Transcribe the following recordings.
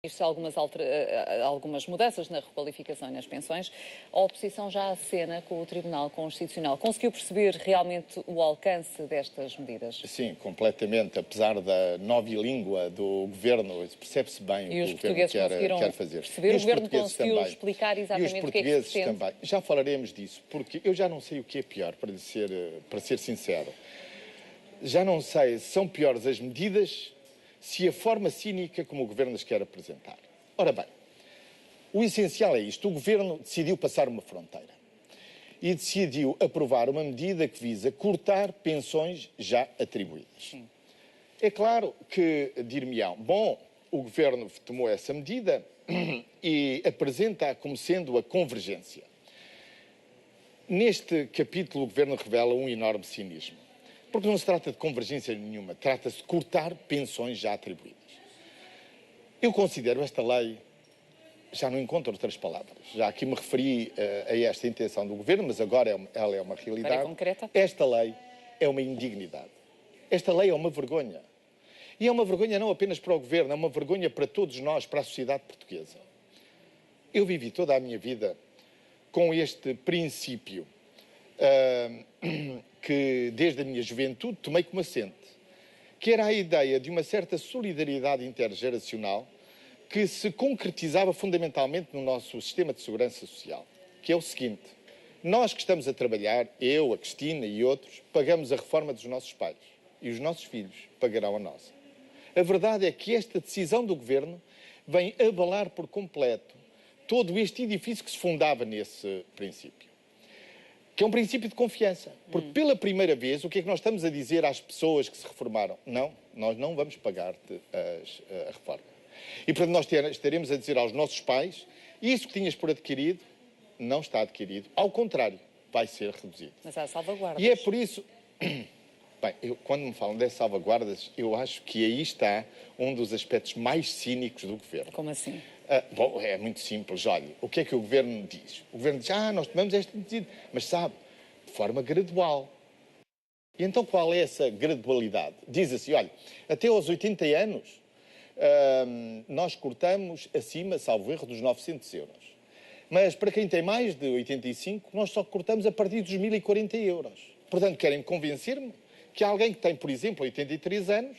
Isto algumas mudanças na requalificação e nas pensões, a oposição já acena com o Tribunal Constitucional. Conseguiu perceber realmente o alcance destas medidas? Sim, completamente. Apesar da novilíngua do Governo, percebe-se bem e o que o Governo quer fazer. Perceber, o Governo conseguiu também explicar exatamente o que é que se pretende? Também. Já falaremos disso, porque eu já não sei o que é pior, para ser sincero. Já não sei se são piores as medidas, se a forma cínica como o Governo as quer apresentar. Ora bem, o essencial é isto. O Governo decidiu passar uma fronteira e decidiu aprovar uma medida que visa cortar pensões já atribuídas. Sim. É claro que dir-me-ão, bom, o Governo tomou essa medida e apresenta-a como sendo a convergência. Neste capítulo, o Governo revela um enorme cinismo. Porque não se trata de convergência nenhuma, trata-se de cortar pensões já atribuídas. Eu considero esta lei, já não encontro outras palavras, já aqui me referi a esta intenção do Governo, mas agora ela é uma realidade. Esta lei é uma indignidade. Esta lei é uma vergonha. E é uma vergonha não apenas para o Governo, é uma vergonha para todos nós, para a sociedade portuguesa. Eu vivi toda a minha vida com este princípio que desde a minha juventude tomei como assente, que era a ideia de uma certa solidariedade intergeracional que se concretizava fundamentalmente no nosso sistema de segurança social, que é o seguinte: nós que estamos a trabalhar, eu, a Cristina e outros, pagamos a reforma dos nossos pais e os nossos filhos pagarão a nossa. A verdade é que esta decisão do Governo vem abalar por completo todo este edifício que se fundava nesse princípio, que é um princípio de confiança. Porque pela primeira vez, o que é que nós estamos a dizer às pessoas que se reformaram? Não, nós não vamos pagar-te a reforma. E, portanto, nós estaremos a dizer aos nossos pais: isso que tinhas por adquirido não está adquirido. Ao contrário, vai ser reduzido. Mas há salvaguardas. E é por isso... Bem, quando me falam dessas salvaguardas, eu acho que aí está um dos aspectos mais cínicos do Governo. Como assim? Bom, é muito simples. Olha, o que é que o Governo diz? O Governo diz: nós tomamos esta medida, mas sabe, de forma gradual. E então qual é essa gradualidade? Diz assim: olha, até aos 80 anos nós cortamos acima, salvo erro, dos 900 euros. Mas para quem tem mais de 85, nós só cortamos a partir dos 1040 euros. Portanto, querem convencer-me que alguém que tem, por exemplo, 83 anos,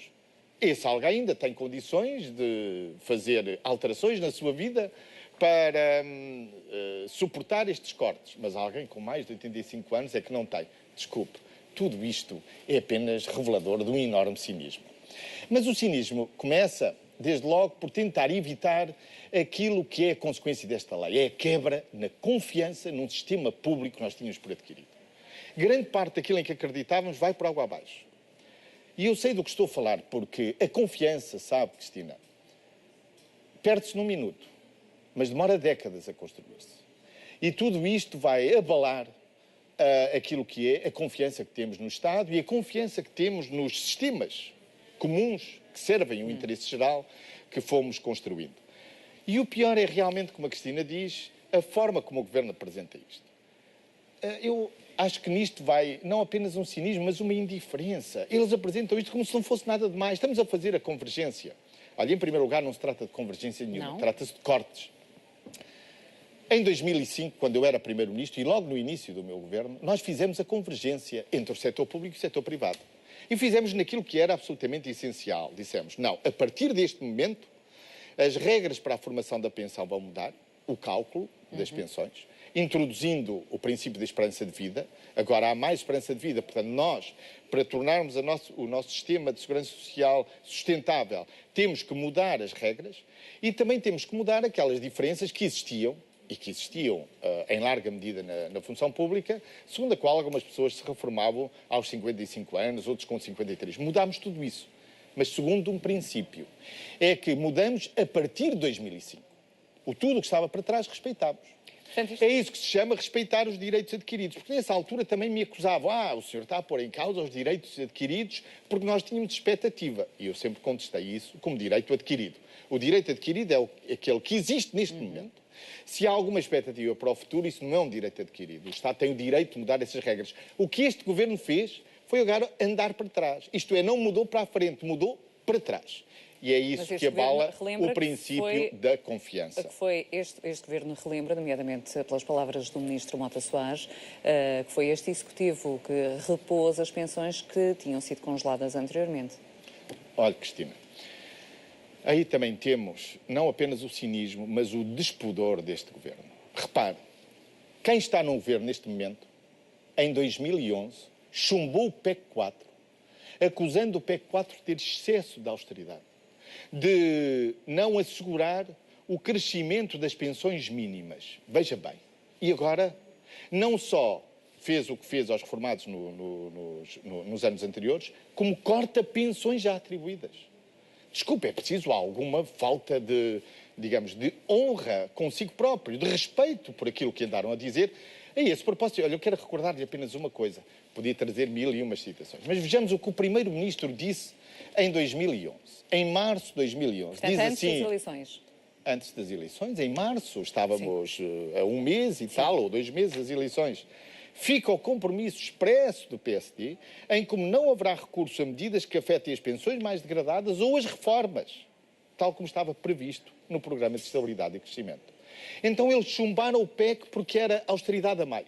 esse alguém ainda tem condições de fazer alterações na sua vida para suportar estes cortes. Mas alguém com mais de 85 anos é que não tem. Desculpe, tudo isto é apenas revelador de um enorme cinismo. Mas o cinismo começa, desde logo, por tentar evitar aquilo que é a consequência desta lei. É a quebra na confiança num sistema público que nós tínhamos por adquirido. Grande parte daquilo em que acreditávamos vai por água abaixo. E eu sei do que estou a falar, porque a confiança, sabe, Cristina, perde-se num minuto, mas demora décadas a construir-se. E tudo isto vai abalar aquilo que é a confiança que temos no Estado e a confiança que temos nos sistemas comuns que servem o interesse geral que fomos construindo. E o pior é realmente, como a Cristina diz, a forma como o Governo apresenta isto. Eu acho que nisto vai não apenas um cinismo, mas uma indiferença. Eles apresentam isto como se não fosse nada de mais. Estamos a fazer a convergência. Olha, em primeiro lugar, não se trata de convergência nenhuma, trata-se de cortes. Em 2005, quando eu era Primeiro-Ministro, e logo no início do meu governo, nós fizemos a convergência entre o setor público e o setor privado. E fizemos naquilo que era absolutamente essencial. Dissemos: não, a partir deste momento, as regras para a formação da pensão vão mudar, o cálculo das pensões, introduzindo o princípio da esperança de vida. Agora há mais esperança de vida, portanto nós, para tornarmos o nosso sistema de segurança social sustentável, temos que mudar as regras e também temos que mudar aquelas diferenças que existiam, e que existiam em larga medida na função pública, segundo a qual algumas pessoas se reformavam aos 55 anos, outros com 53. Mudámos tudo isso, mas segundo um princípio, é que mudamos a partir de 2005. Tudo o que estava para trás respeitávamos. É isso que se chama respeitar os direitos adquiridos. Porque nessa altura também me acusavam: o senhor está a pôr em causa os direitos adquiridos porque nós tínhamos expectativa. E eu sempre contestei isso como direito adquirido. O direito adquirido é aquele que existe neste momento. Se há alguma expectativa para o futuro, isso não é um direito adquirido. O Estado tem o direito de mudar essas regras. O que este Governo fez foi agora andar para trás. Isto é, não mudou para a frente, mudou para trás. E é isso que abala o princípio da confiança. Que foi este governo relembra, nomeadamente pelas palavras do ministro Mota Soares, que foi este executivo que repôs as pensões que tinham sido congeladas anteriormente. Olha, Cristina, aí também temos não apenas o cinismo, mas o despudor deste governo. Repare, quem está no governo neste momento, em 2011, chumbou o PEC 4, acusando o PEC 4 de ter excesso de austeridade, de não assegurar o crescimento das pensões mínimas. Veja bem. E agora, não só fez o que fez aos reformados nos anos anteriores, como corta pensões já atribuídas. Desculpe, é preciso alguma falta de, digamos, de honra consigo próprio, de respeito por aquilo que andaram a dizer. A esse propósito, olha, eu quero recordar-lhe apenas uma coisa. Podia trazer 1001 citações. Mas vejamos o que o primeiro-ministro disse em 2011. Em março de 2011. Portanto, diz antes assim, das eleições. Antes das eleições, em março, estávamos a um mês e Sim. tal, ou 2 meses das eleições. Fica o compromisso expresso do PSD em como não haverá recurso a medidas que afetem as pensões mais degradadas ou as reformas, tal como estava previsto no Programa de Estabilidade e Crescimento. Então eles chumbaram o PEC porque era austeridade a mais.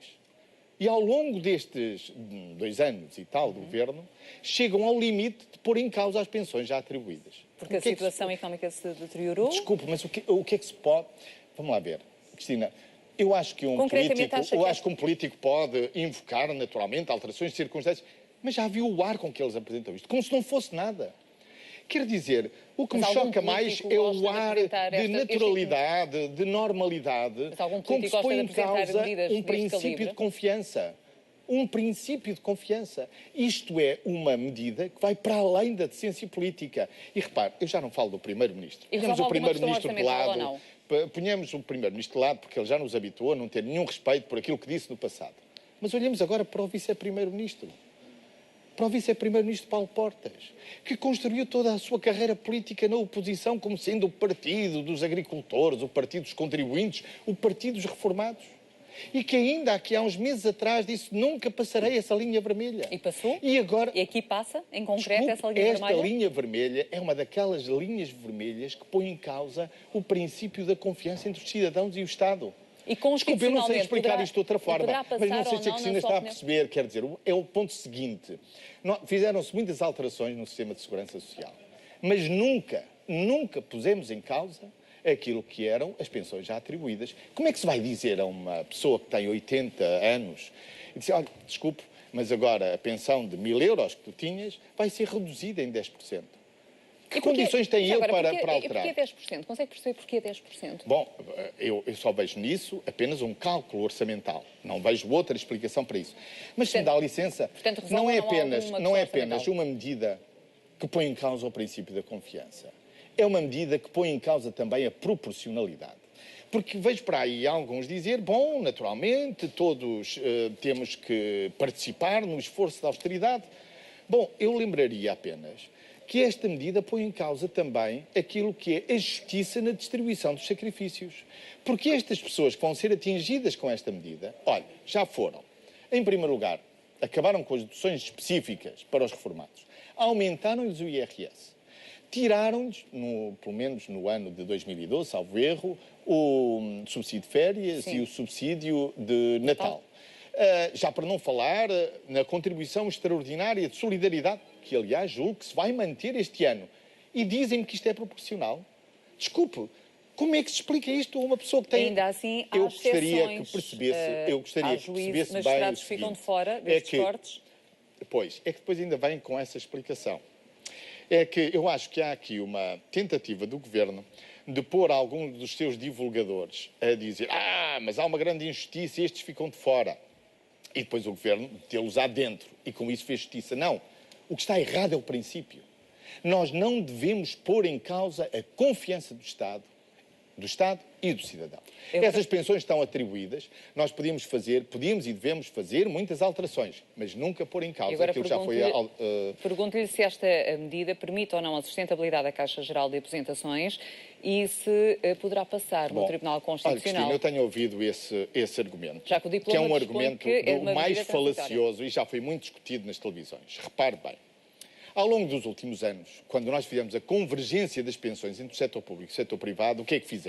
E ao longo destes 2 anos e tal do governo, chegam ao limite de pôr em causa as pensões já atribuídas. Porque a situação económica se deteriorou? Desculpe, mas o que é que se pode... Vamos lá ver, Cristina. Eu acho que um político pode invocar naturalmente alterações de circunstâncias, mas já viu o ar com que eles apresentam isto, como se não fosse nada. Quer dizer, o que me choca mais é o ar de naturalidade, de normalidade, com que se põe em causa um princípio de confiança. Um princípio de confiança. Isto é uma medida que vai para além da decência política. E repare, eu já não falo do Primeiro-Ministro. Ponhamos o Primeiro-Ministro de lado. Ponhamos o Primeiro-Ministro de lado, porque ele já nos habituou a não ter nenhum respeito por aquilo que disse no passado. Mas olhemos agora para o Vice-Primeiro-Ministro. Para o Vice-Primeiro-Ministro Paulo Portas, que construiu toda a sua carreira política na oposição como sendo o partido dos agricultores, o partido dos contribuintes, o partido dos reformados. E que ainda aqui há uns meses atrás disse nunca passarei essa linha vermelha. E passou? E agora... E aqui passa, em concreto, essa linha vermelha? Esta linha vermelha é uma daquelas linhas vermelhas que põe em causa o princípio da confiança entre os cidadãos e o Estado. E desculpe, eu não sei explicar isto de outra forma, mas não sei se a Cristina está a perceber, quer dizer, é o ponto seguinte. Fizeram-se muitas alterações no sistema de segurança social, mas nunca pusemos em causa aquilo que eram as pensões já atribuídas. Como é que se vai dizer a uma pessoa que tem 80 anos e dizer, olha, desculpe, mas agora a pensão de 1000 euros que tu tinhas vai ser reduzida em 10%. Que condições tem ele para alterar? E porquê 10%? Consegue perceber porquê 10%? Bom, eu só vejo nisso apenas um cálculo orçamental. Não vejo outra explicação para isso. Mas se me dá licença, não é apenas uma medida que põe em causa o princípio da confiança. É uma medida que põe em causa também a proporcionalidade. Porque vejo para aí alguns dizer, bom, naturalmente, todos temos que participar no esforço de austeridade. Bom, eu lembraria apenas que esta medida põe em causa também aquilo que é a justiça na distribuição dos sacrifícios. Porque estas pessoas que vão ser atingidas com esta medida, olha, já foram. Em primeiro lugar, acabaram com as deduções específicas para os reformados. Aumentaram-lhes o IRS. Tiraram-lhes, pelo menos no ano de 2012, salvo erro, o subsídio de férias e o subsídio de Natal. Já para não falar na contribuição extraordinária de solidariedade, que aliás julgo que se vai manter este ano. E dizem-me que isto é proporcional. Desculpe, como é que se explica isto a uma pessoa que tem... Ainda assim, há eu gostaria que percebesse mas bem o seguinte, ficam de fora destes cortes. Pois, é que depois ainda vem com essa explicação. É que eu acho que há aqui uma tentativa do Governo de pôr alguns dos seus divulgadores a dizer mas há uma grande injustiça e estes ficam de fora. E depois o Governo tê-los lá dentro e com isso fez justiça. Não. O que está errado é o princípio. Nós não devemos pôr em causa a confiança do Estado e do cidadão. Essas pensões estão atribuídas, nós podíamos e devemos fazer muitas alterações, mas nunca pôr em causa aquilo que já foi... Pergunto-lhe se esta medida permite ou não a sustentabilidade da Caixa Geral de Aposentações e se poderá passar no Tribunal Constitucional. Olha, Cristina, eu tenho ouvido esse argumento, já que é um argumento do mais falacioso e já foi muito discutido nas televisões. Repare bem, Ao longo dos últimos anos, quando nós fizemos a convergência das pensões entre o setor público e o setor privado, o que é que fizemos?